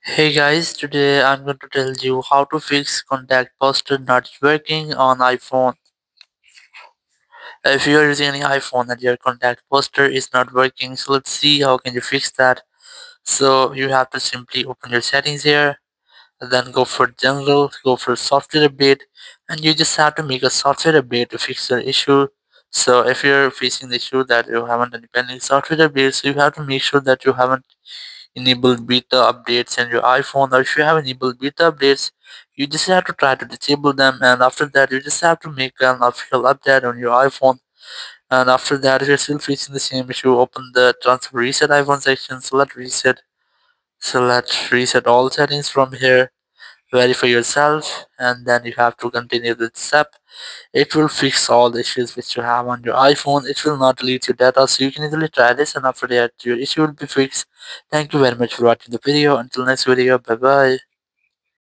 Hey guys, today I'm going to tell you how to fix contact poster not working on iPhone. If you're using any iPhone and your contact poster is not working, so let's see how can you fix that. So you have to simply open your settings here, and then go for general, go for software update, and you just have to make a software update to fix your issue. So if you're facing the issue that you haven't any pending software updates, so you have to make sure that you haven't enabled beta updates in your iPhone, or if you have enabled beta updates, you just have to try to disable them, and after that you just have to make an official update on your iPhone. And after that, if you're still facing the same issue, open the transfer reset iPhone section, select reset all settings from here, verify yourself, and then you have to continue the step. It will fix all the issues which you have on your iPhone. It will not delete your data, so you can easily try this, and after that your issue will be fixed. Thank you very much for watching the video. Until next video, bye bye.